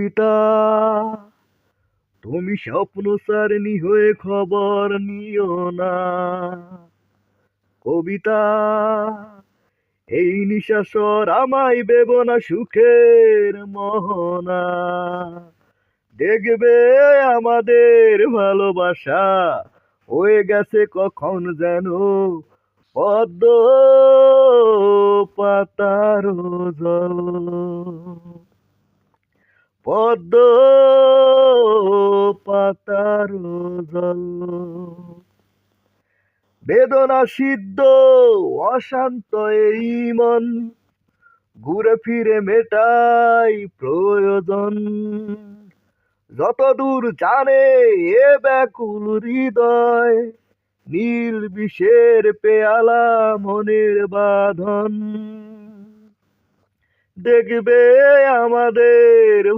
কবিতা, তুমি স্বপ্ন সারণী হয়ে খবর নিও না। কবিতা, এই নিশাসর আমায় দেব না সুখের মোহনা। দেখবে আমাদের ভালোবাসা হয়ে গেছে কখন যেন পদ্ম পাতার জল। পদ্ম পাতার জল। বেদনা সিদ্ধ অশান্ত এই মন ঘুরে ফিরে মেটাই প্রয়োজন। যতদূর জানে এ ব্যাকুল হৃদয়, নীল বিষের পেয়ালা মনের বাঁধন। দেখবে আমাদের